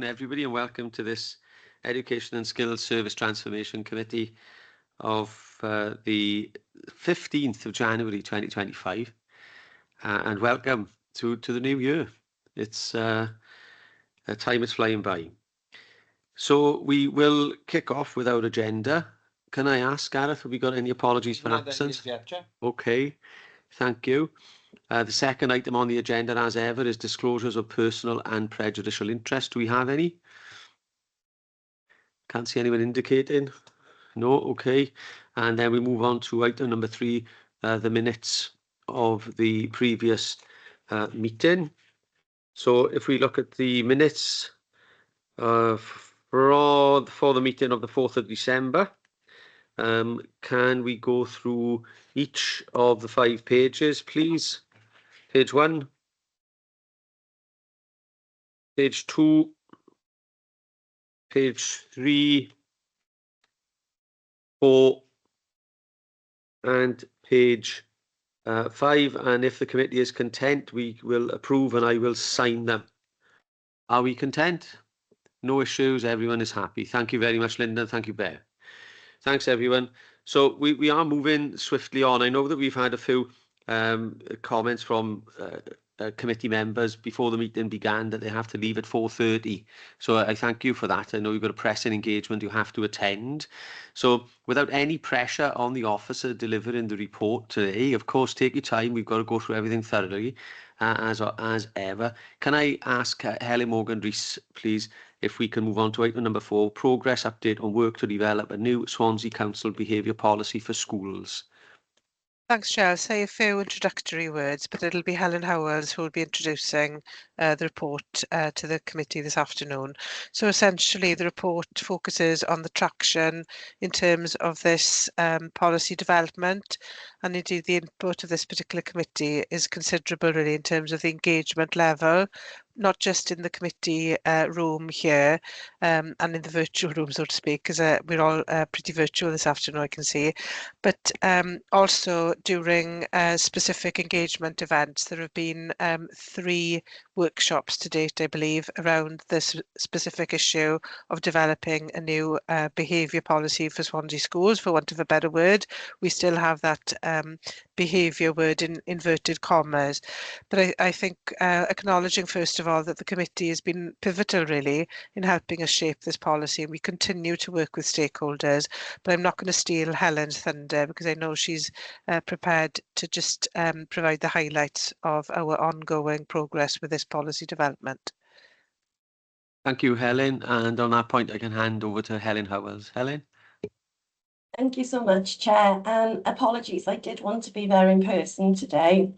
Everybody, and welcome to this Education and Skills Service Transformation Committee of the 15th of January 2025, and welcome to the new year. It's time is flying by. So we will kick off with our agenda. Can I ask, Gareth, have we got any apologies for absence? Okay, thank you. The second item on the agenda, as ever, is disclosures of personal and prejudicial interest. Do we have any? Can't see anyone indicating. No, okay. And then we move on to item number 3, the minutes of the previous meeting. So if we look at the minutes for the meeting of the 4th of December, can we go through each of the 5 pages, please? Page 1, page 2, page 3, 4, and page 5. And if the committee is content, we will approve and I will sign them. Are we content? No issues, everyone is happy. Thank you very much, Linda. Thank you, Bear. Thanks, everyone. So we are moving swiftly on. I know that we've had a few comments from committee members before the meeting began that they have to leave at 4:30. So I thank you for that. I know you've got a pressing engagement you have to attend. So without any pressure on the officer delivering the report today, of course, take your time. We've got to go through everything thoroughly, as ever. Can I ask Helen Morgan-Rees, please, if we can move on to item number 4, progress update on work to develop a new Swansea Council behaviour policy for schools. Thanks, Chair. I'll say a few introductory words, but it'll be Helen Howells who will be introducing the report to the committee this afternoon. So essentially, the report focuses on the traction in terms of this policy development, and indeed the input of this particular committee is considerable really in terms of the engagement level, not just in the committee room here and in the virtual room, so to speak, because we're all pretty virtual this afternoon, I can see, but also during specific engagement events. There have been 3 workshops to date, I believe, around this specific issue of developing a new behaviour policy for Swansea schools, for want of a better word. We still have that behaviour word in inverted commas. But I think acknowledging, first of all, that the committee has been pivotal, really, in helping us shape this policy, and we continue to work with stakeholders. But I'm not going to steal Helen's thunder because I know she's prepared to just provide the highlights of our ongoing progress with this policy development. Thank you, Helen. And on that point, I can hand over to Helen Howells. Helen? Thank you so much, Chair. Apologies, I did want to be there in person today,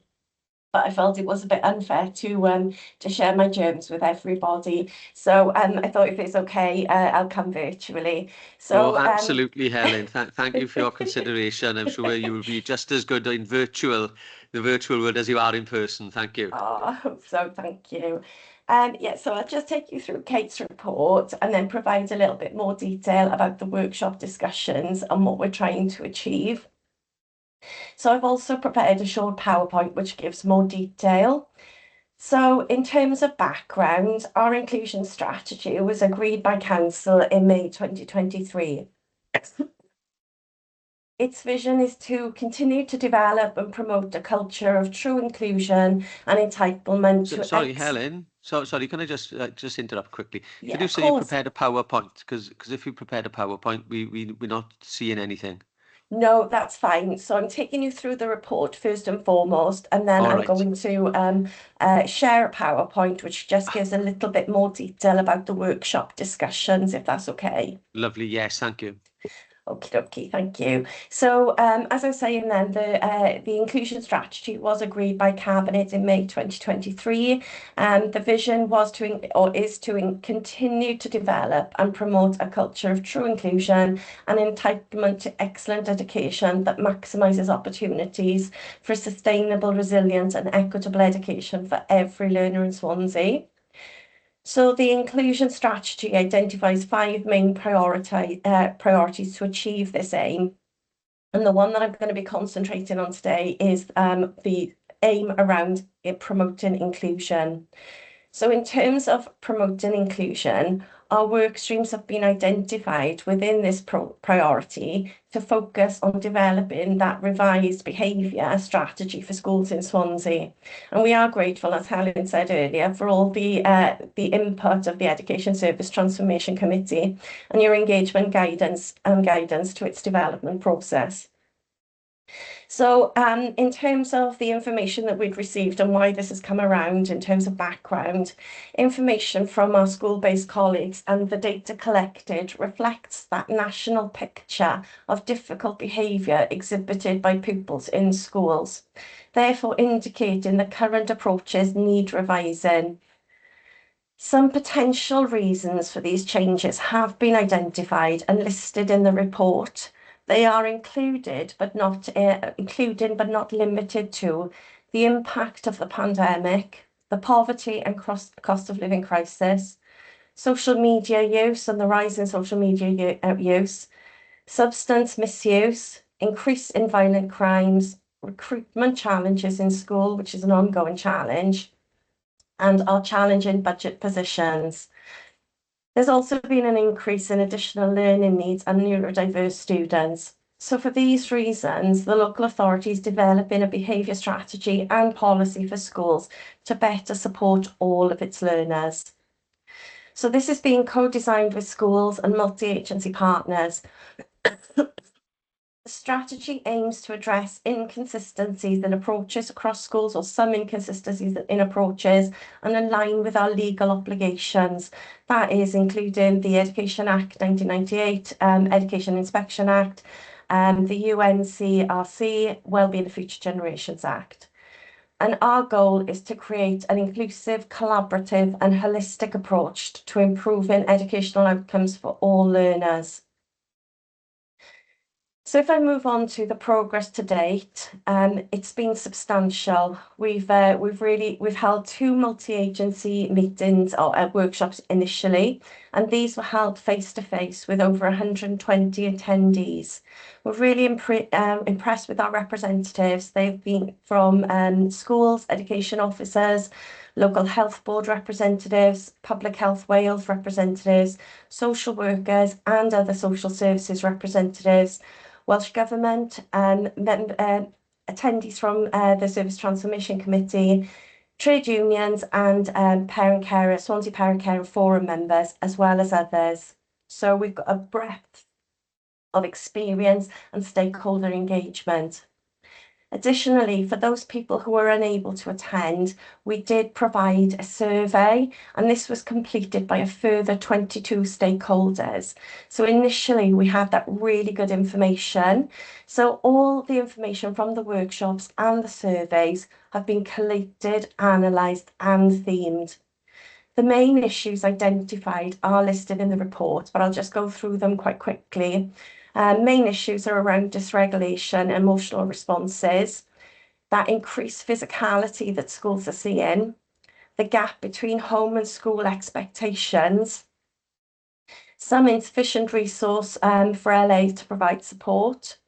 but I felt it was a bit unfair to share my germs with everybody. So I thought if it's okay, I'll come virtually. So absolutely, Helen. Thank you for your consideration. I'm sure you will be just as good in the virtual world as you are in person. Thank you. Oh, I hope so. Thank you. Yeah, so I'll just take you through Kate's report and then provide a little bit more detail about the workshop discussions and what we're trying to achieve. So I've also prepared a short PowerPoint which gives more detail. So in terms of background, our inclusion strategy was agreed by Council in May 2023. Its vision is to continue to develop and promote a culture of true inclusion and entitlement. Sorry, Helen. Sorry, can I just interrupt quickly? Yeah, Could you say you prepared a PowerPoint? Because if you prepared a PowerPoint, we're not seeing anything. No, that's fine. So I'm taking you through the report first and foremost, and then I'm going to share a PowerPoint which just gives a little bit more detail about the workshop discussions, if that's okay. Lovely. Yes, thank you. Okay, thank you. So as I was saying then, the inclusion strategy was agreed by Cabinet in May 2023. The vision was is to continue to develop and promote a culture of true inclusion and entitlement to excellent education that maximises opportunities for sustainable, resilient and equitable education for every learner in Swansea. So the inclusion strategy identifies 5 main priorities to achieve this aim. And the one that I'm going to be concentrating on today is the aim around promoting inclusion. So in terms of promoting inclusion, our work streams have been identified within this priority to focus on developing that revised behaviour strategy for schools in Swansea. And we are grateful, as Helen said earlier, for all the input of the Education Service Transformation Committee and your engagement guidance to its development process. So in terms of the information that we'd received and why this has come around in terms of background, information from our school-based colleagues and the data collected reflects that national picture of difficult behaviour exhibited by pupils in schools, therefore indicating that current approaches need revising. Some potential reasons for these changes have been identified and listed in the report. They are included, but not limited to the impact of the pandemic, the poverty and cost of living crisis, social media use and the rise in social media use, substance misuse, increase in violent crimes, recruitment challenges in school, which is an ongoing challenge, and our challenging budget positions. There's also been an increase in additional learning needs and neurodiverse students. So for these reasons, the local authority is developing a behaviour strategy and policy for schools to better support all of its learners. So this is being co-designed with schools and multi-agency partners. The strategy aims to address inconsistencies in approaches across schools, or some inconsistencies in approaches, and align with our legal obligations. That is including the Education Act 1998, Education Inspection Act, the UNCRC, Wellbeing of Future Generations Act. And our goal is to create an inclusive, collaborative and holistic approach to improving educational outcomes for all learners. So if I move on to the progress to date, it's been substantial. We've held 2 multi-agency meetings or workshops initially, and these were held face-to-face with over 120 attendees. We're really impressed with our representatives. They've been from schools, education officers, local health board representatives, Public Health Wales representatives, social workers and other social services representatives, Welsh Government, attendees from the Service Transformation Committee, trade unions and Swansea Parent Carer Forum members, as well as others. So we've got a breadth of experience and stakeholder engagement. Additionally, for those people who were unable to attend, we did provide a survey, and this was completed by a further 22 stakeholders. So initially we had that really good information. So all the information from the workshops and the surveys have been collated, analysed and themed. The main issues identified are listed in the report, but I'll just go through them quite quickly. Main issues are around dysregulation, emotional responses, that increased physicality that schools are seeing, the gap between home and school expectations, some insufficient resource for LA to provide support,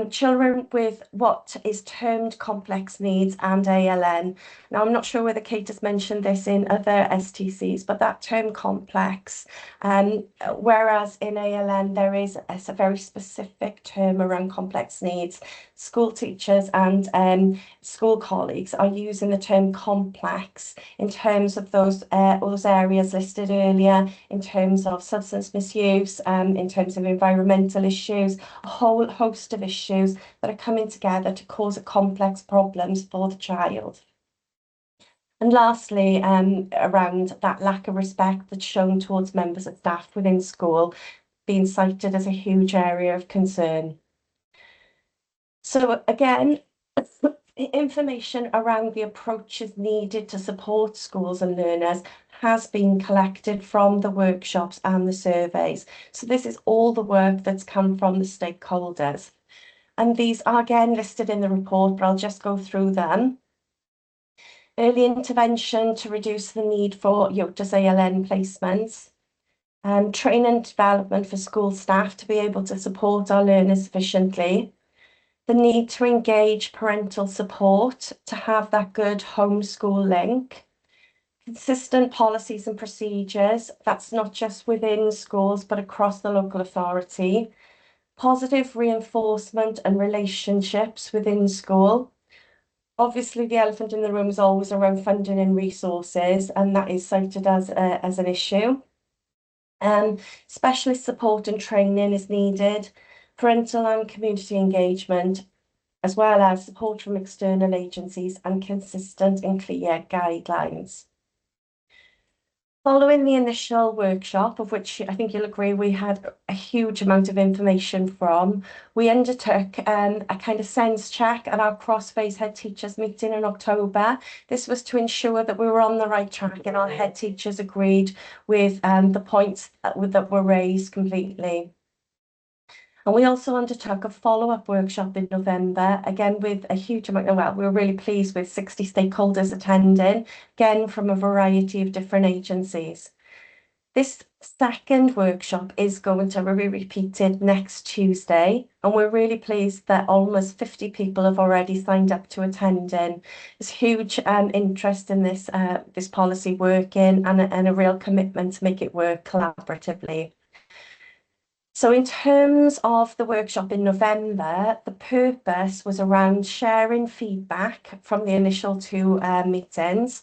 children with what is termed complex needs and ALN. Now, I'm not sure whether Kate has mentioned this in other STCs, but that term complex, whereas in ALN there is a very specific term around complex needs. School teachers and school colleagues are using the term complex in terms of those areas listed earlier, in terms of substance misuse, in terms of environmental issues, a whole host of issues that are coming together to cause complex problems for the child. And lastly, around that lack of respect that's shown towards members of staff within school, being cited as a huge area of concern. So again, information around the approaches needed to support schools and learners has been collected from the workshops and the surveys. So this is all the work that's come from the stakeholders. And these are again listed in the report, but I'll just go through them. Early intervention to reduce the need for YOTAS ALN placements, training and development for school staff to be able to support our learners efficiently, the need to engage parental support to have that good homeschool link, Consistent policies and procedures, that's not just within schools, but across the local authority. Positive reinforcement and relationships within school. Obviously, the elephant in the room is always around funding and resources, and that is cited as an issue. Specialist support and training is needed, parental and community engagement, as well as support from external agencies and consistent and clear guidelines. Following the initial workshop, of which I think you'll agree we had a huge amount of information from, we undertook a kind of sense check at our cross-phase head teachers meeting in October. This was to ensure that we were on the right track and our head teachers agreed with the points that were raised completely. And we also undertook a follow-up workshop in November, again with a huge amount of, well, we were really pleased with 60 stakeholders attending, again from a variety of different agencies. This second workshop is going to be repeated next Tuesday, and we're really pleased that almost 50 people have already signed up to attending. There's huge interest in this policy working and a real commitment to make it work collaboratively. So in terms of the workshop in November, the purpose was around sharing feedback from the initial two meetings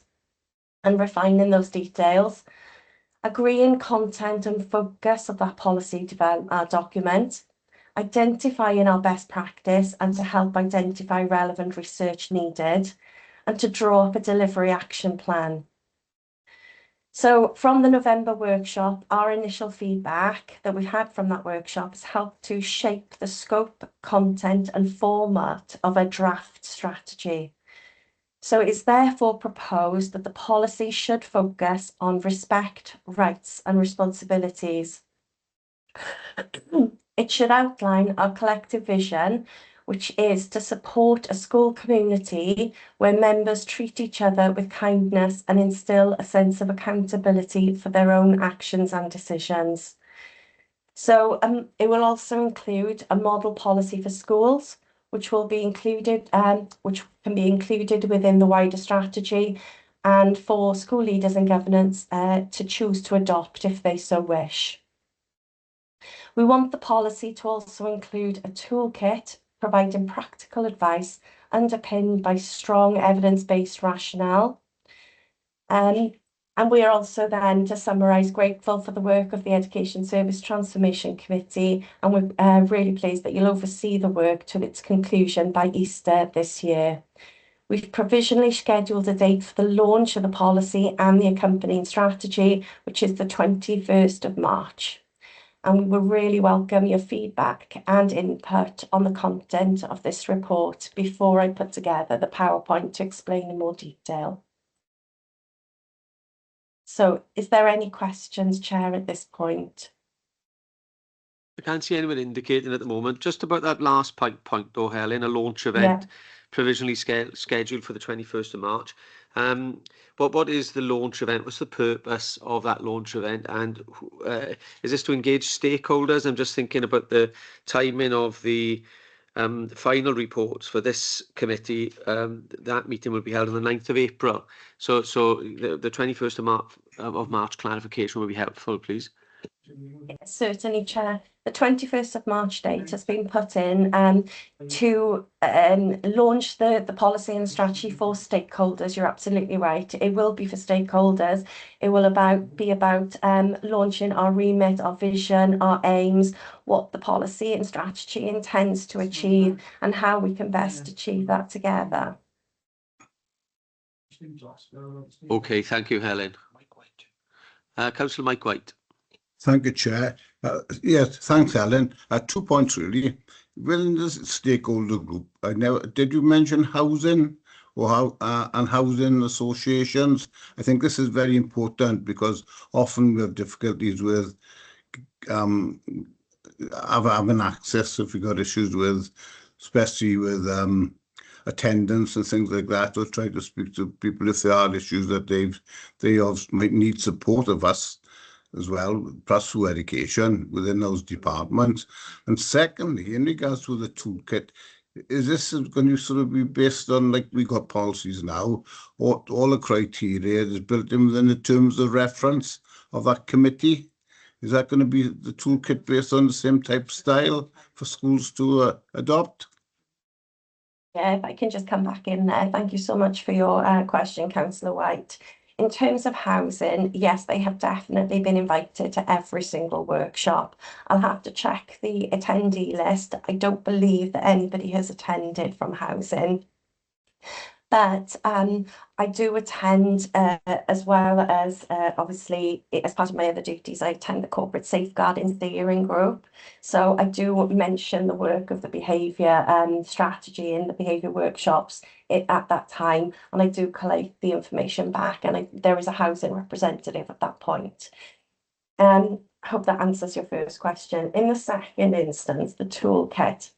and refining those details, agreeing content and focus of that policy document, identifying our best practice and to help identify relevant research needed, and to draw up a delivery action plan. So from the November workshop, our initial feedback that we had from that workshop has helped to shape the scope, content and format of a draft strategy. So it's therefore proposed that the policy should focus on respect, rights and responsibilities. It should outline our collective vision, which is to support a school community where members treat each other with kindness and instill a sense of accountability for their own actions and decisions. So it will also include a model policy for schools, which will be included, which can be included within the wider strategy, and for school leaders and governance to choose to adopt if they so wish. We want the policy to also include a toolkit providing practical advice underpinned by strong evidence-based rationale. And we are also then, to summarise, grateful for the work of the Education Service Transformation Committee, and we're really pleased that you'll oversee the work to its conclusion by Easter this year. We've provisionally scheduled a date for the launch of the policy and the accompanying strategy, which is the 21st of March. And we will really welcome your feedback and input on the content of this report before I put together the PowerPoint to explain in more detail. So is there any questions, Chair, at this point? I can't see anyone indicating at the moment. Just about that last point though, Helen, a launch event provisionally scheduled for the 21st of March. What is the launch event? What's the purpose of that launch event? And is this to engage stakeholders? I'm just thinking about the timing of the final reports for this committee. That meeting will be held on the 9th of April. So the 21st of March clarification will be helpful, please. Yes, certainly, Chair. The 21st of March date has been put in to launch the policy and strategy for stakeholders. You're absolutely right. It will be for stakeholders. It will be about launching our remit, our vision, our aims, what the policy and strategy intends to achieve, and how we can best achieve that together. Okay, thank you, Helen. Councillor Mike White. Thank you, Chair. Yes, thanks, Helen. 2 points, really. Within this stakeholder group, did you mention housing or and housing associations? I think this is very important because often we have difficulties with having access if we've got issues with, especially with attendance and things like that, or try to speak to people if there are issues that they might need support of us as well, plus through education within those departments. And secondly, in regards to the toolkit, is this going to sort of be based on, like we got policies now, or all the criteria is built in within the terms of reference of that committee? Is that going to be the toolkit based on the same type of style for schools to adopt? Yeah, if I can just come back in there. Thank you so much for your question, Councillor White. In terms of housing, yes, they have definitely been invited to every single workshop. I'll have to check the attendee list. I don't believe that anybody has attended from housing. But I do attend as well as obviously as part of my other duties, I attend the corporate safeguarding steering group. So I do mention the work of the behaviour strategy in the behaviour workshops at that time, and I do collate the information back, and there is a housing representative at that point. I hope that answers your first question. In the second instance, the toolkit.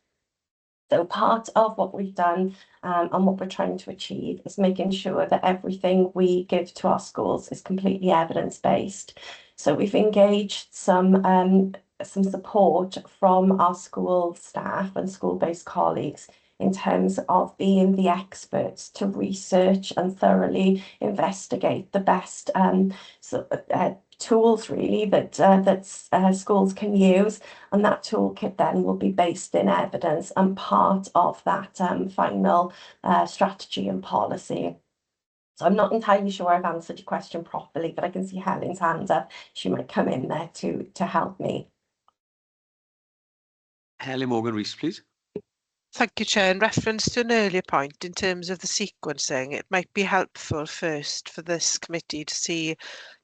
So part of what we've done and what we're trying to achieve is making sure that everything we give to our schools is completely evidence-based. So we've engaged some support from our school staff and school-based colleagues in terms of being the experts to research and thoroughly investigate the best tools really that schools can use, and that toolkit then will be based in evidence and part of that final strategy and policy. So I'm not entirely sure I've answered your question properly, but I can see Helen's hand up. She might come in there to help me. Helen Morgan-Rees, please. Thank you, Chair. In reference to an earlier point in terms of the sequencing, it might be helpful first for this committee to see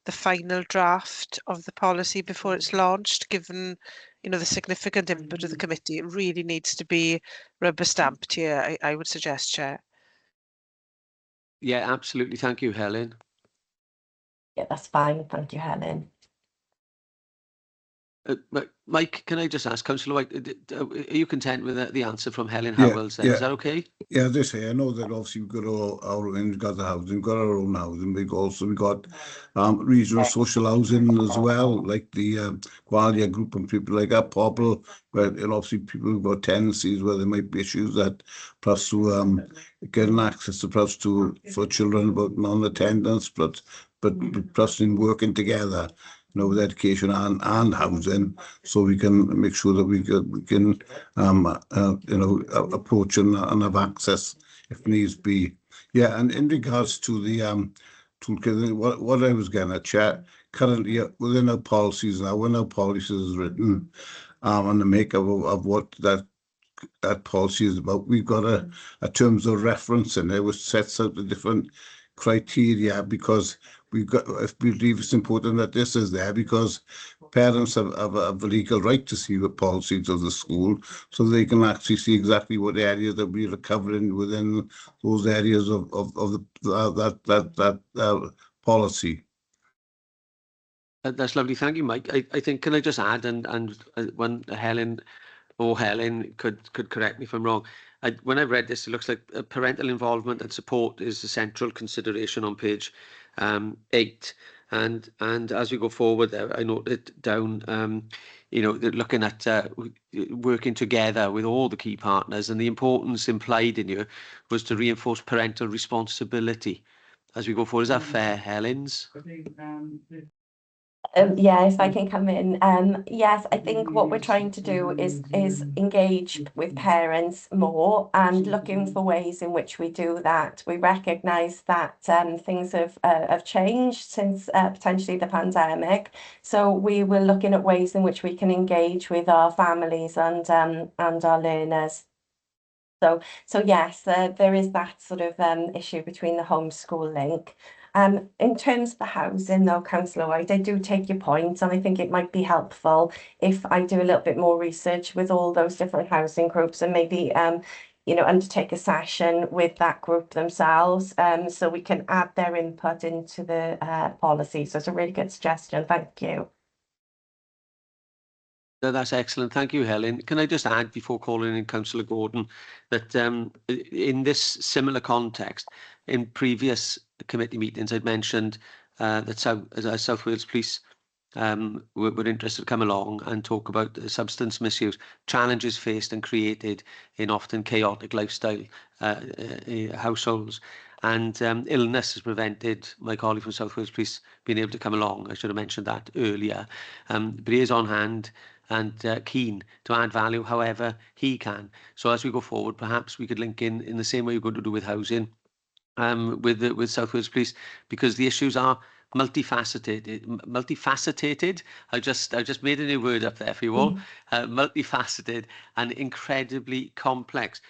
the final draft of the policy before it's launched, given the significant input of the committee. It really needs to be rubber stamped here, I would suggest, Chair. Yeah, absolutely. Thank you, Helen. Yeah, that's fine. Thank you, Helen. Mike, can I just ask, Councillor White, are you content with the answer from Helen Yeah, Howells then? yeah. Is that okay? Yeah, as I say, I know that obviously we've got we've got the housing, we've got our own housing. We've got regional social housing as well, like the Gwalia group and people like that, Pobble, where obviously people who've got tenancies where there might be issues that perhaps to getting access to perhaps for children about non-attendance, but perhaps in working together, with education and housing, so we can make sure that we can approach and have access if needs be. Yeah, and in regards to the toolkit, what I was getting at, Chair, currently within our policies now, when our policies is written, and the makeup of what that policy is about, we've got a terms of reference in there which sets out the different criteria, because we believe it's important that this is there, because parents have a legal right to see the policies of the school, so they can actually see exactly what areas that we are covering within those areas of that policy. That's lovely. Thank you, Mike. I think, can I just add, and when Helen could correct me if I'm wrong. When I read this, it looks like parental involvement and support is a central consideration on page 8. And as we go forward there, I noted down, looking at working together with all the key partners, and the importance implied in here was to reinforce parental responsibility as we go forward. Is that fair, Helen's? Yeah, if I can come in. Yes, I think what we're trying to do is engage with parents more and looking for ways in which we do that. We recognise that things have changed since potentially the pandemic, so we were looking at ways in which we can engage with our families and our learners. So yes, there is that sort of issue between the homeschool link. In terms of the housing, though, Councillor White, I do take your point, and I think it might be helpful if I do a little bit more research with all those different housing groups, and maybe undertake a session with that group themselves, so we can add their input into the policy. So it's a really good suggestion. Thank you. That's excellent. Thank you, Helen. Can I just add, before calling in Councillor Gordon, that in this similar context, in previous committee meetings, I'd mentioned that South Wales Police were interested to come along and talk about substance misuse, challenges faced and created in often chaotic lifestyle households. And illness has prevented my colleague from South Wales Police being able to come along. I should have mentioned that earlier. But he is on hand and keen to add value however he can. So as we go forward, perhaps we could link in the same way we're going to do with housing, with South Wales Police, because the issues are multifaceted. I just made a new word up there for you all. Multifaceted and incredibly complex.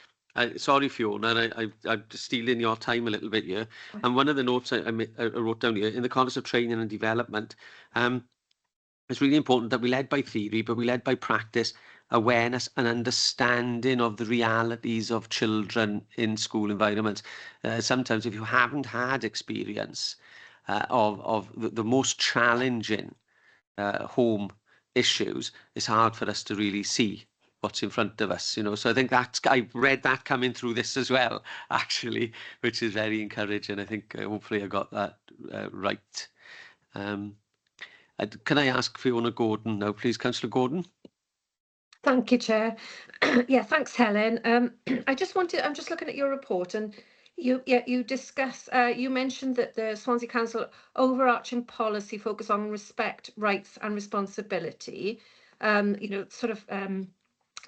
Sorry, Fiona, I'm stealing your time a little bit here. And one of the notes I wrote down here, in the context of training and development, it's really important that we led by theory, but we led by practice, awareness and understanding of the realities of children in school environments. Sometimes if you haven't had experience of the most challenging home issues, it's hard for us to really see what's in front of us, you know. So I think I've read that coming through this as well, actually, which is very encouraging. I think hopefully I got that right. Can I ask Fiona Gordon now, please, Councillor Gordon? Thank you, Chair. Yeah, thanks, Helen. I'm just looking at your report, and you discuss, you mentioned that the Swansea Council overarching policy focus on respect, rights and responsibility, sort of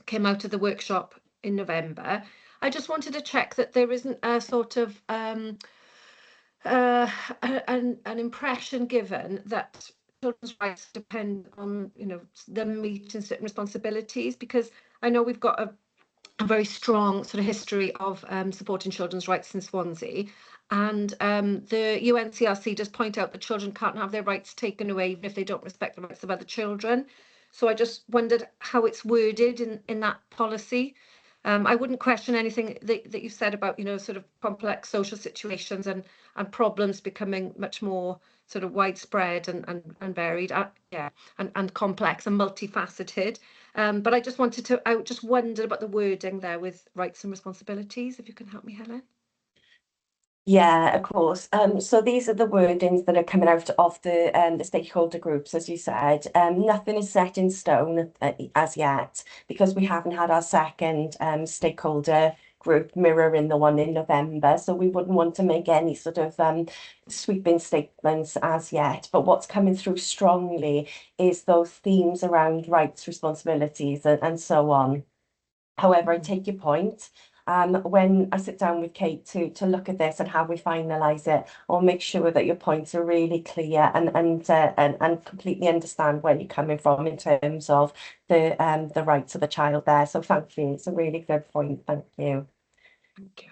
came out of the workshop in November. I just wanted to check that there isn't a sort of an impression given that children's rights depend on, them meeting certain responsibilities, because I know we've got a very strong sort of history of supporting children's rights in Swansea, and the UNCRC does point out that children can't have their rights taken away even if they don't respect the rights of other children. So I just wondered how it's worded in that policy. I wouldn't question anything that you said about, sort of complex social situations and problems becoming much more sort of widespread and varied, and complex and multifaceted. But I just just wondered about the wording there with rights and responsibilities, if you can help me, Helen. Yeah, of course. So these are the wordings that are coming out of the stakeholder groups, as you said. Nothing is set in stone as yet, because we haven't had our second stakeholder group mirroring the one in November. So we wouldn't want to make any sort of sweeping statements as yet. But what's coming through strongly is those themes around rights, responsibilities, and so on. However, I take your point. When I sit down with Kate to look at this and how we finalise it, I'll make sure that your points are really clear and completely understand where you're coming from in terms of the rights of the child there. So thank you. It's a really good point. Thank you. Thank you.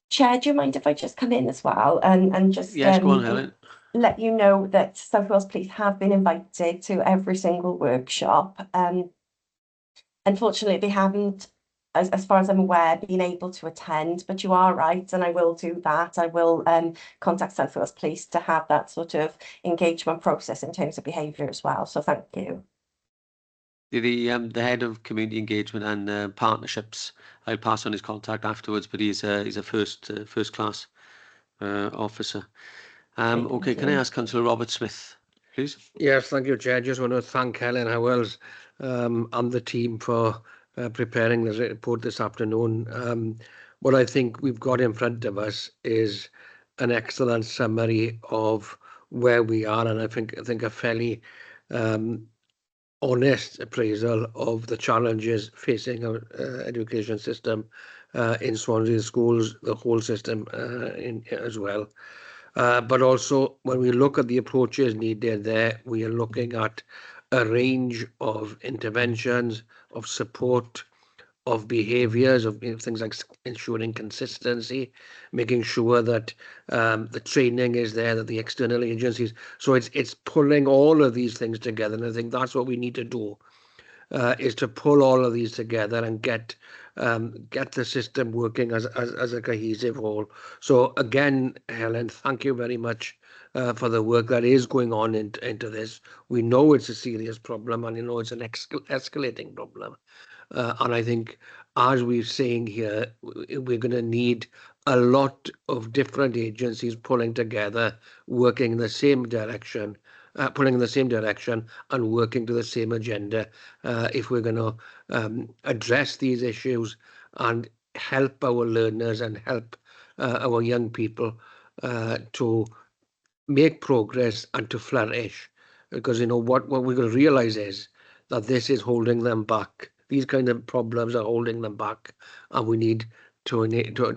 Chair, do you mind if I just come in as well and just Yes, go on, Helen. let you know that South Wales Police have been invited to every single workshop. Unfortunately, they haven't, as far as I'm aware, been able to attend, but you are right, and I will do that. I will contact South Wales Police to have that sort of engagement process in terms of behaviour as well. So thank you. The head of community engagement and partnerships, I'll pass on his contact afterwards, but he's a first class officer. Okay, can I ask Councillor Robert Smith, please? Yes, thank you, Chair. Just want to thank Helen Howells and the team for preparing this report this afternoon. What I think we've got in front of us is an excellent summary of where we are, and I think a fairly honest appraisal of the challenges facing our education system in Swansea schools, the whole system as well. But also, when we look at the approaches needed there, we are looking at a range of interventions, of support, of behaviours, of things like ensuring consistency, making sure that the training is there, that the external agencies. So it's pulling all of these things together, and I think that's what we need to do, is to pull all of these together and get the system working as a cohesive whole. So again, Helen, thank you very much for the work that is going on into this. We know it's a serious problem, and it's an escalating problem. And I think, as we're saying here, we're going to need a lot of different agencies pulling together, working in the same direction, pulling in the same direction and working to the same agenda if we're going to address these issues and help our learners and help our young people to make progress and to flourish. Because, you know, what we're going to realize is that this is holding them back. These kind of problems are holding them back, and we need to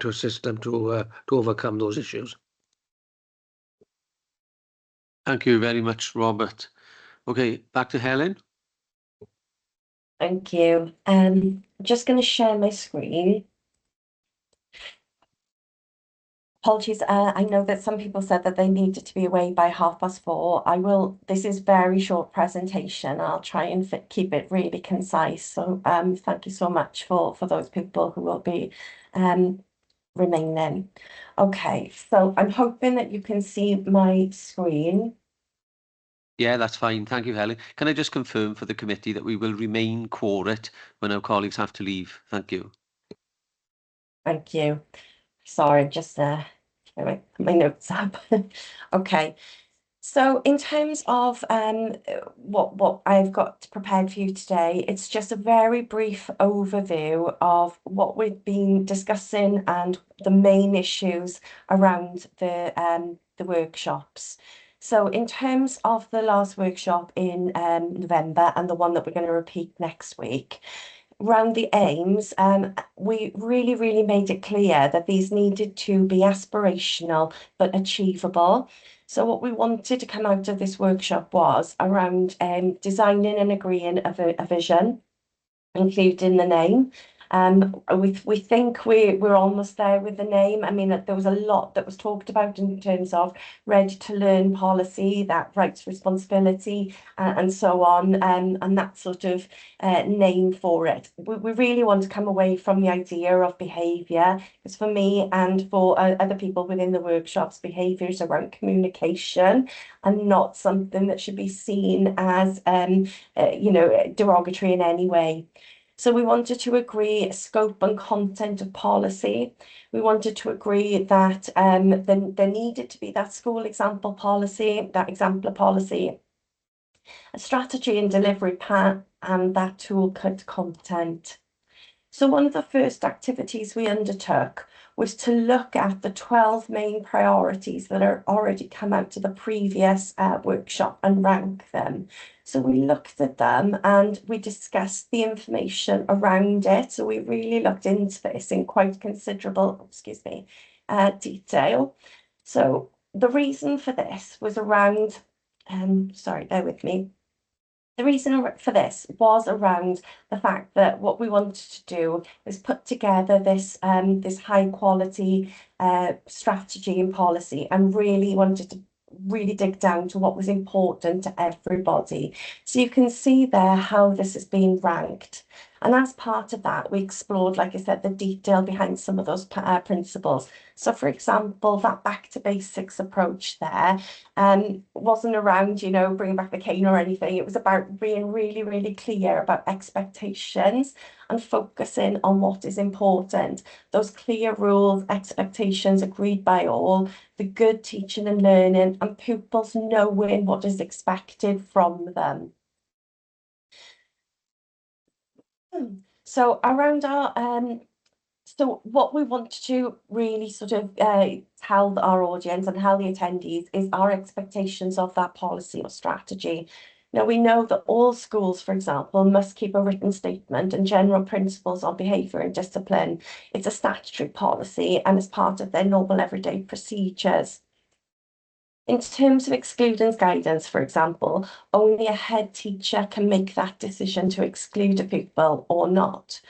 assist them to overcome those issues. Thank you very much, Robert. Okay, back to Helen. Thank you. I'm just going to share my screen. Apologies, I know that some people said that they needed to be away by 4:30. This is very short presentation. I'll try and keep it really concise. So thank you so much for those people who will be remaining. Okay, so I'm hoping that you can see my screen. Yeah, that's fine. Thank you, Helen. Can I just confirm for the committee that we will remain quorate when our colleagues have to leave? Thank you. Thank you. Sorry, just put my notes up. Okay. So in terms of what I've got prepared for you today, it's just a very brief overview of what we've been discussing and the main issues around the workshops. So in terms of the last workshop in November and the one that we're going to repeat next week, around the aims, we really made it clear that these needed to be aspirational but achievable. So what we wanted to come out of this workshop was around designing and agreeing a vision, including the name. We think we're almost there with the name. I mean, there was a lot that was talked about in terms of ready to learn policy, that rights, responsibility, and so on, and that sort of name for it. We really want to come away from the idea of behaviour, because for me and for other people within the workshops, behaviour is around communication and not something that should be seen as derogatory in any way. So we wanted to agree scope and content of policy. We wanted to agree that there needed to be that school example policy, that exemplar policy, a strategy and delivery plan, and that toolkit content. So one of the first activities we undertook was to look at the 12 main priorities that are already come out of the previous workshop and rank them. So we looked at them and we discussed the information around it. So we really looked into this in quite considerable, detail. So the reason for this was around, sorry, bear with me. The reason for this was around the fact that what we wanted to do is put together this high quality strategy and policy, and really wanted to really dig down to what was important to everybody. So you can see there how this has been ranked. And as part of that, we explored, like I said, the detail behind some of those principles. So, for example, that back to basics approach there wasn't around, bringing back the cane or anything. It was about being really clear about expectations and focusing on what is important. Those clear rules, expectations agreed by all, the good teaching and learning, and pupils knowing what is expected from them. So around our so what we want to really sort of tell our audience and tell the attendees is our expectations of that policy or strategy. Now, we know that all schools, for example, must keep a written statement and general principles on behaviour and discipline. It's a statutory policy and is part of their normal everyday procedures. In terms of excludance guidance, for example, only a head teacher can make that decision to exclude a pupil or not.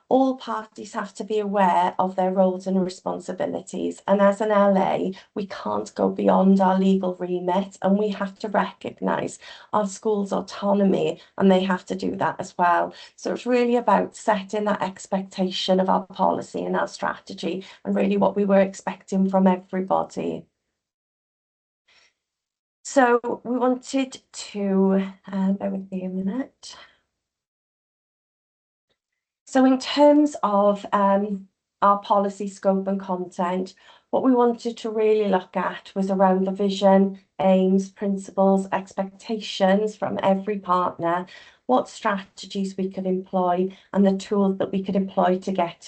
All parties have to be aware of their roles and responsibilities. And as an LA, we can't go beyond our legal remit, and we have to recognise our school's autonomy, and they have to do that as well. So it's really about setting that expectation of our policy and our strategy, and really what we were expecting from everybody. So we wanted to, bear with me a minute. So in terms of our policy scope and content, What we wanted to really look at was around the vision, aims, principles, expectations from every partner, what strategies we could employ, and the tools that we could employ to get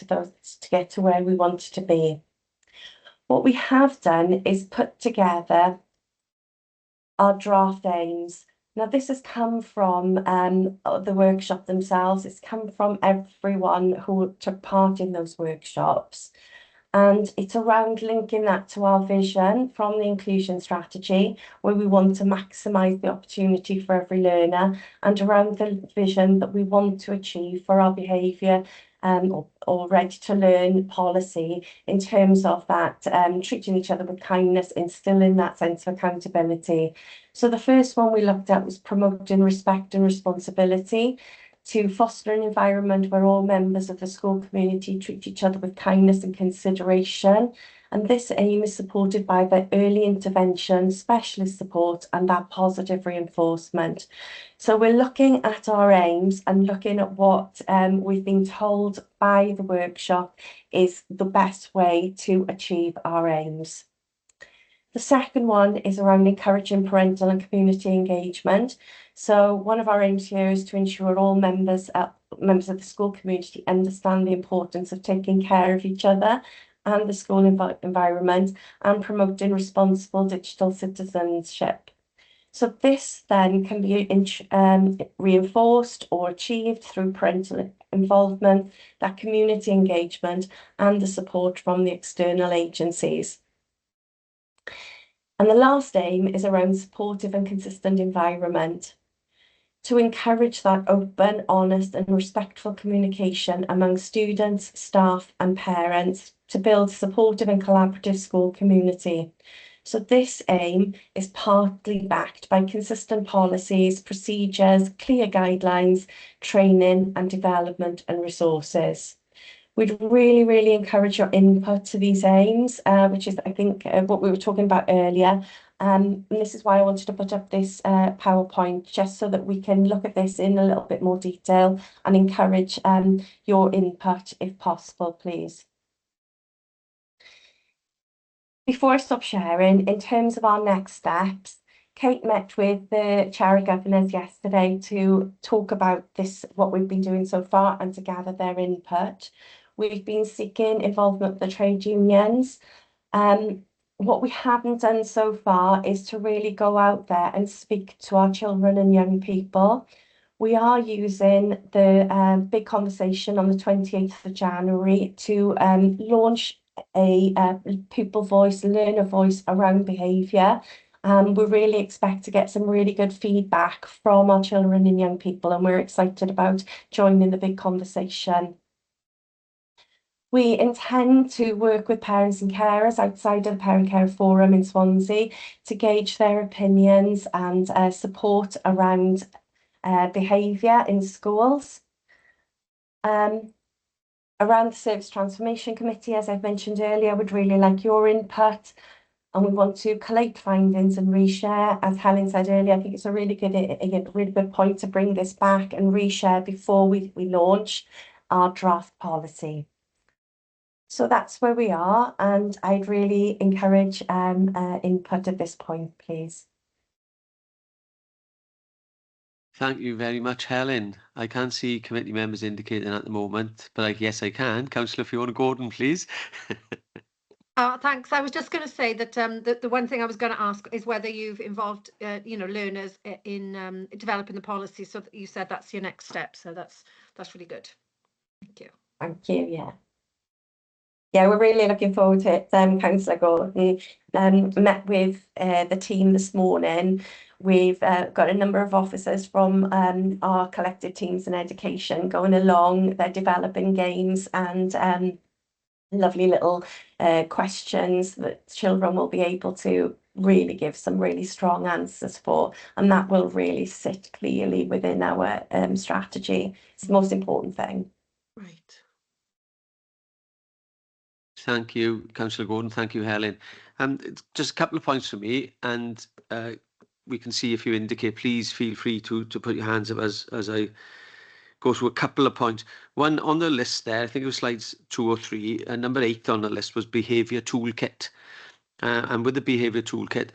to where we wanted to be. What we have done is put together our draft aims. Now, this has come from the workshop themselves. It's come from everyone who took part in those workshops. And it's around linking that to our vision from the inclusion strategy, where we want to maximise the opportunity for every learner, and around the vision that we want to achieve for our behaviour or ready to learn policy in terms of that treating each other with kindness, instilling that sense of accountability. So the first one we looked at was promoting respect and responsibility, to foster an environment where all members of the school community treat each other with kindness and consideration. And this aim is supported by the early intervention, specialist support, and that positive reinforcement. So we're looking at our aims and looking at what we've been told by the workshop is the best way to achieve our aims. The second one is around encouraging parental and community engagement. So one of our aims here is to ensure all members of the school community understand the importance of taking care of each other and the school environment, and promoting responsible digital citizenship. So this then can be reinforced or achieved through parental involvement, that community engagement, and the support from the external agencies. And the last aim is around supportive and consistent environment, to encourage that open, honest and respectful communication among students, staff and parents, to build supportive and collaborative school community. So this aim is partly backed by consistent policies, procedures, clear guidelines, training and development and resources. We'd really, really encourage your input to these aims, which is, I think, what we were talking about earlier. And this is why I wanted to put up this PowerPoint, just so that we can look at this in a little bit more detail and encourage your input if possible, please. Before I stop sharing, in terms of our next steps, Kate met with the Chair Governors yesterday to talk about this, what we've been doing so far, and to gather their input. We've been seeking involvement with the trade unions. What we haven't done so far is to really go out there and speak to our children and young people. We are using the big conversation on the 28th of January to launch a pupil voice, learner voice around behaviour. We really expect to get some really good feedback from our children and young people, and we're excited about joining the big conversation. We intend to work with parents and carers outside of the Parent Care Forum in Swansea to gauge their opinions and support around behaviour in schools. Around the Service Transformation Committee, as I've mentioned earlier, would really like your input, and we want to collate findings and reshare. As Helen said earlier, I think it's a really good point to bring this back and reshare before we launch our draft policy. So that's where we are, and I'd really encourage input at this point, please. Thank you very much, Helen. I can't see committee members indicating at the moment, but yes, I can. Councillor Fiona Gordon, please. Thanks. I was just going to say that the one thing I was going to ask is whether you've involved, learners in developing the policy. So you said that's your next step. So that's really good. Thank you. Thank you. Yeah. Yeah, we're really looking forward to it. Councillor Gordon met with the team this morning. We've got a number of officers from our collective teams in education going along. They're developing games and lovely little questions that children will be able to really give some really strong answers for, and that will really sit clearly within our strategy. It's the most important thing. Right. Thank you, Councillor Gordon. Thank you, Helen. Just a couple of points from me, and we can see if you indicate, please feel free to put your hands up as I go through a couple of points. One on the list there, I think it was slides 2 or 3, number 8 on the list was behaviour toolkit. And with the behaviour toolkit,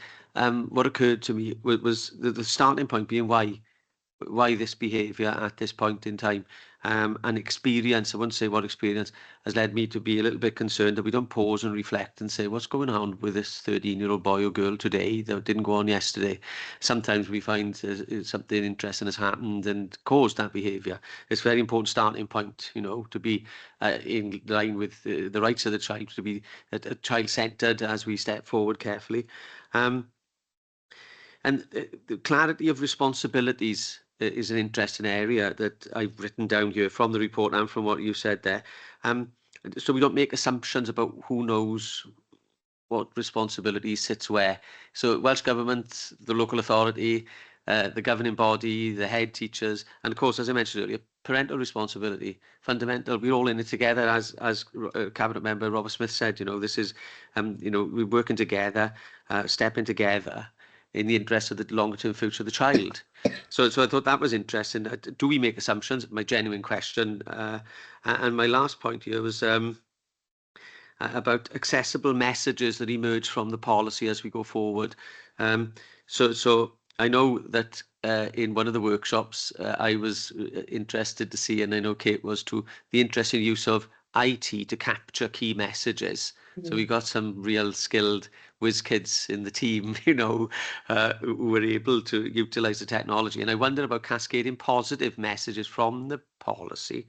what occurred to me was the starting point being why this behaviour at this point in time. And experience, I wouldn't say what experience, has led me to be a little bit concerned that we don't pause and reflect and say, what's going on with this 13-year-old boy or girl today that didn't go on yesterday? Sometimes we find something interesting has happened and caused that behaviour. It's a very important starting point, you know, to be in line with the rights of the child, to be child-centred as we step forward carefully. And the clarity of responsibilities is an interesting area that I've written down here from the report and from what you said there. So we don't make assumptions about who knows what responsibility sits where. So Welsh Government, the local authority, the governing body, the head teachers, and of course, as I mentioned earlier, parental responsibility, fundamental. We're all in it together, as Cabinet Member Robert Smith said. You know, this is, you know, we're working together, stepping together in the interest of the longer-term future of the child. So I thought that was interesting. Do we make assumptions? My genuine question. And my last point here was about accessible messages that emerge from the policy as we go forward. So I know that in one of the workshops I was interested to see, and I know Kate was too, the interesting use of IT to capture key messages. So we got some real skilled whiz kids in the team, you know, who were able to utilise the technology. And I wonder about cascading positive messages from the policy.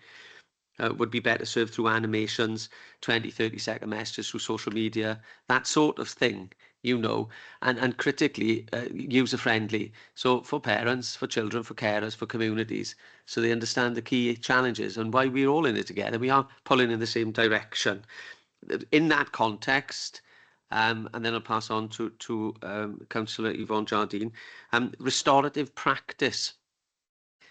Would be better served through animations, 20, 30-second messages through social media, that sort of thing, you know, and critically user-friendly. So for parents, for children, for carers, for communities, so they understand the key challenges and why we're all in it together. We are pulling in the same direction. In that context, and then I'll pass on to Councillor Yvonne Jardine, restorative practice.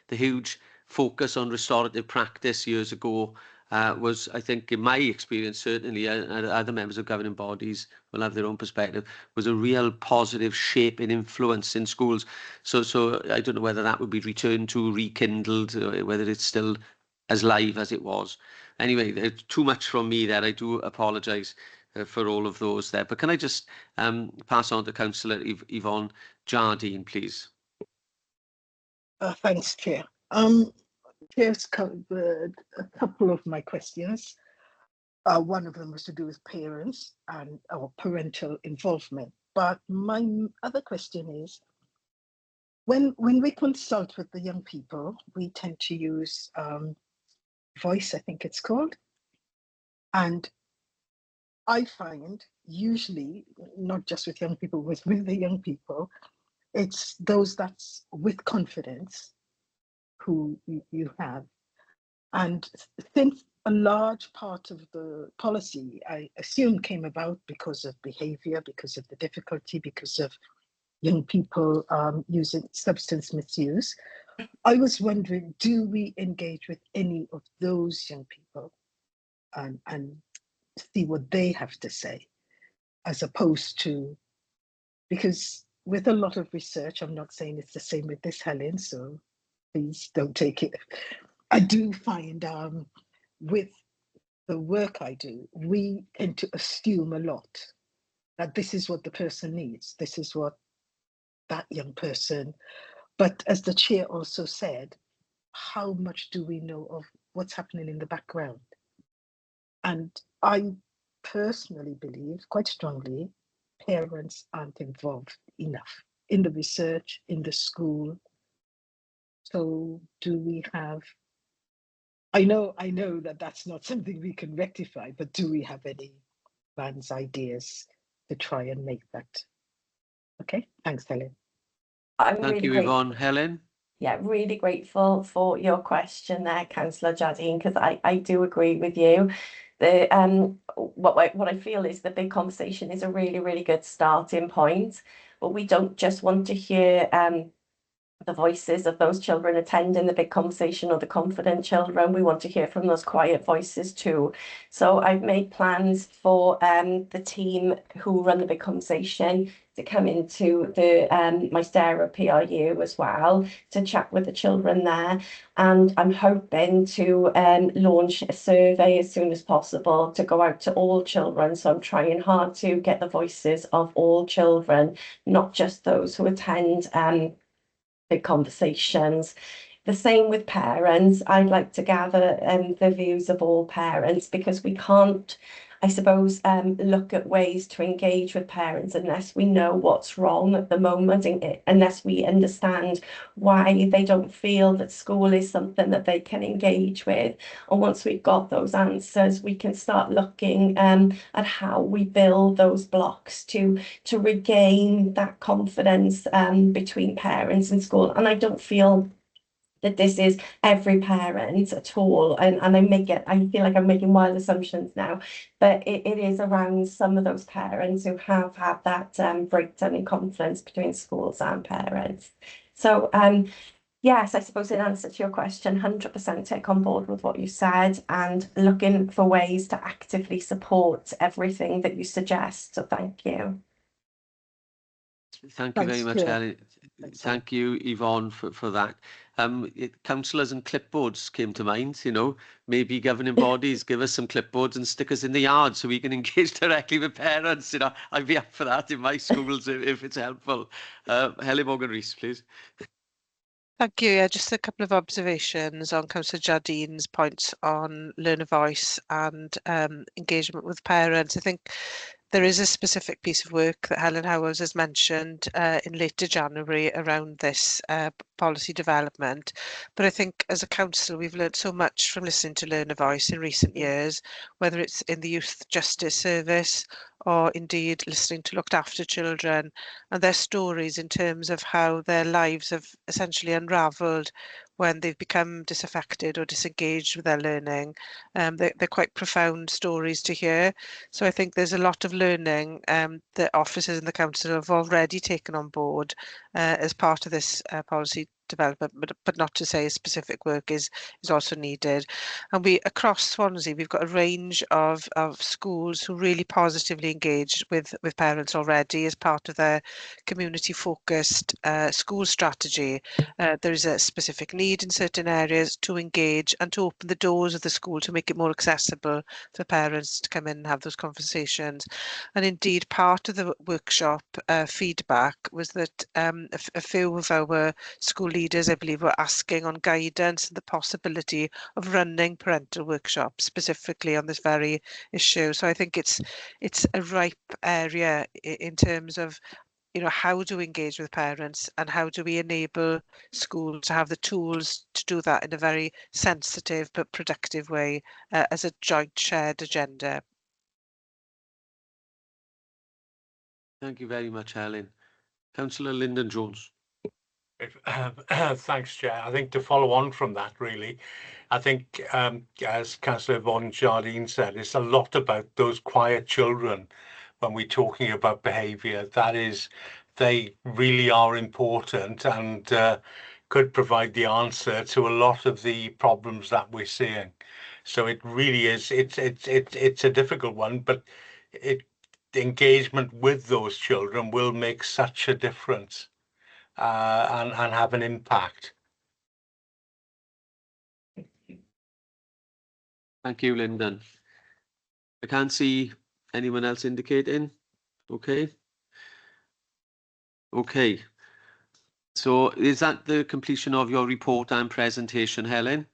The huge focus on restorative practice years ago was, I think, in my experience, certainly, and other members of governing bodies will have their own perspective, was a real positive shape and influence in schools. So I don't know whether that would be returned to, rekindled, whether it's still as live as it was. Anyway, there's too much from me there. I do apologise for all of those there. But can I just pass on to Councillor Yvonne Jardine, please? Thanks, Chair. Chair's covered a couple of my questions. One of them was to do with parents and or parental involvement. But my other question is, when we consult with the young people, we tend to use voice, I think it's called. And I find usually, not just with young people, with the young people, it's those that's with confidence who you have. And since a large part of the policy, I assume, came about because of behavior, because of the difficulty, because of young people using substance misuse, I was wondering, do we engage with any of those young people and see what they have to say, as opposed to, because with a lot of research, I'm not saying it's the same with this, Helen, so please don't take it. I do find with the work I do, we tend to assume a lot that this is what the person needs, this is what that young person, but as the chair also said, how much do we know of what's happening in the background? And I personally believe quite strongly parents aren't involved enough in the research, in the school. So do we have, I know that that's not something we can rectify, but do we have any plans, ideas to try and make that? Okay, thanks, Helen. Thank you, Yvonne. Helen? Yeah, really grateful for your question there, Councillor Jardine, because I do agree with you. The what I feel is the big conversation is a really, really good starting point, but we don't just want to hear the voices of those children attending the big conversation or the confident children. We want to hear from those quiet voices too. So I've made plans for the team who run the big conversation to come into the my Stara PRU as well to chat with the children there. And I'm hoping to launch a survey as soon as possible to go out to all children. So I'm trying hard to get the voices of all children, not just those who attend big conversations. The same with parents. I'd like to gather the views of all parents, because we can't, I suppose, look at ways to engage with parents unless we know what's wrong at the moment, unless we understand why they don't feel that school is something that they can engage with. And once we've got those answers, we can start looking at how we build those blocks to regain that confidence between parents and school. And I don't feel that this is every parent at all, and I feel like I'm making wild assumptions now, but it is around some of those parents who have had that breakdown in confidence between schools and parents. So yes, I suppose in answer to your question, 100% take on board with what you said and looking for ways to actively support everything that you suggest. So thank you. Thank you very Thanks, much, Chair. Helen. Thanks, Thank you, Yvonne, for that. Councillors and clipboards came to mind, you know, maybe governing bodies give us some clipboards and stick us in the yard so we can engage directly with parents. You know, I'd be up for that in my schools if it's helpful. Helen Morgan-Rees, please. Thank you. Yeah, just a couple of observations on Councillor Jardine's points on learner voice and engagement with parents. I think there is a specific piece of work that Helen Howells has mentioned in later January around this policy development. But I think as a council, we've learned so much from listening to Learner Voice in recent years, whether it's in the Youth Justice Service or indeed listening to looked after children and their stories in terms of how their lives have essentially unravelled when they've become disaffected or disengaged with their learning. They're quite profound stories to hear. So I think there's a lot of learning that officers in the council have already taken on board as part of this policy development, but not to say specific work is also needed. And we across Swansea, we've got a range of schools who really positively engaged with parents already as part of their community focused school strategy. There is a specific need in certain areas to engage and to open the doors of the school to make it more accessible for parents to come in and have those conversations. And indeed, part of the workshop feedback was that a few of our school leaders, I believe, were asking on guidance and the possibility of running parental workshops specifically on this very issue. So I think it's a ripe area in terms of, you know, how do we engage with parents and how do we enable schools to have the tools to do that in a very sensitive but productive way as a joint shared agenda. Thank you very much, Helen. Councillor Lyndon Jones. Thanks, Chair. I think to follow on from that, really, I think, as Councillor Yvonne Jardine said, it's a lot about those quiet children when we're talking about behaviour. That is, they really are important and could provide the answer to a lot of the problems that we're seeing. So it really is, it's a difficult one, but the engagement with those children will make such a difference. And have an impact. Thank you, Lyndon. I can't see anyone else indicating. Okay. Okay. So is that the completion of your report and presentation, Helen?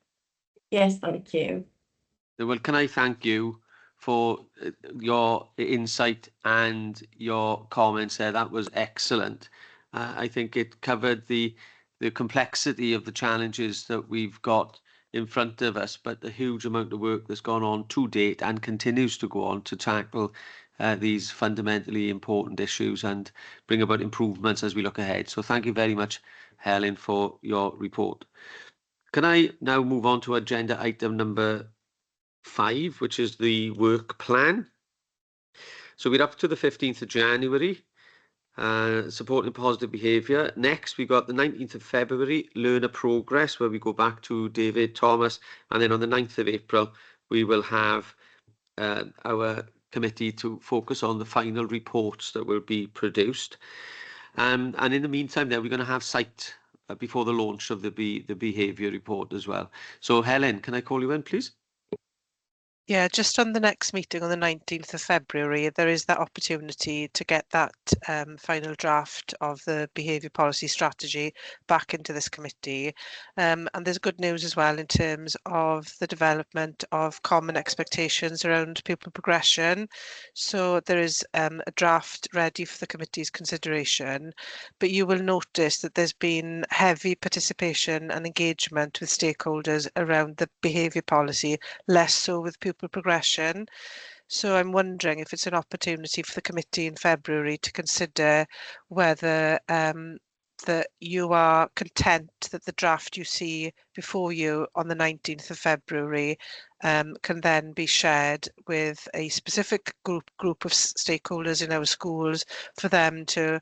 Yes, thank you. Well, can I thank you for your insight and your comments there? That was excellent. I think it covered the complexity of the challenges that we've got in front of us, but the huge amount of work that's gone on to date and continues to go on to tackle these fundamentally important issues and bring about improvements as we look ahead. So thank you very much, Helen, for your report. Can I now move on to agenda item number 5, which is the work plan? So we're up to the 15th of January. supporting positive behaviour. Next, we got the 19th of February, Learner Progress, where we go back to David Thomas. And then on the 9th of April, we will have our committee to focus on the final reports that will be produced. And in the meantime, then we're going to have sight before the launch of the behaviour report as well. So Helen, can I call you in, please? Yeah, just on the next meeting on the 19th of February, there is that opportunity to get that final draft of the behaviour policy strategy back into this committee. And there's good news as well in terms of the development of common expectations around pupil progression. So there is a draft ready for the committee's consideration, but you will notice that there's been heavy participation and engagement with stakeholders around the behaviour policy, less so with pupil progression. So I'm wondering if it's an opportunity for the committee in February to consider whether that you are content that the draft you see before you on the 19th of February can then be shared with a specific group of stakeholders in our schools for them to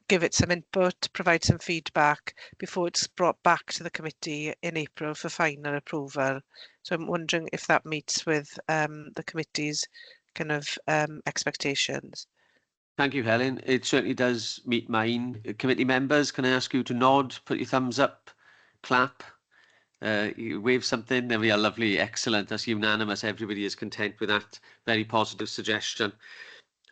give it some input, provide some feedback before it's brought back to the committee in April for final approval. So I'm wondering if that meets with the committee's kind of expectations. Thank you, Helen. It certainly does meet mine. Committee members, can I ask you to nod, put your thumbs up, clap, you wave something? There we are, lovely, excellent. That's unanimous. Everybody is content with that very positive suggestion.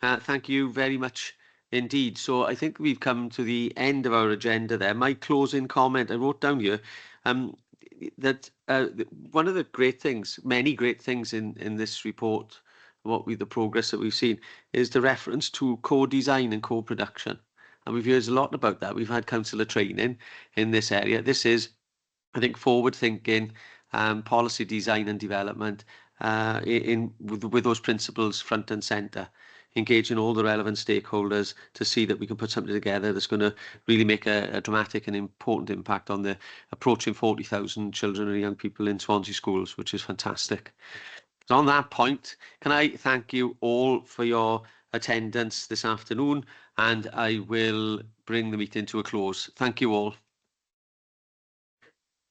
Thank you very much indeed. So I think we've come to the end of our agenda there. My closing comment, I wrote down here, that one of the great things, many great things in this report, the progress that we've seen, is the reference to co-design and co-production. And we've heard a lot about that. We've had councillor training in this area. This is, I think, forward-thinking policy design and development with those principles front and centre, engaging all the relevant stakeholders to see that we can put something together that's going to really make a dramatic and important impact on the approaching 40,000 children and young people in Swansea schools, which is fantastic. So on that point, can I thank you all for your attendance this afternoon, and I will bring the meeting to a close. Thank you all.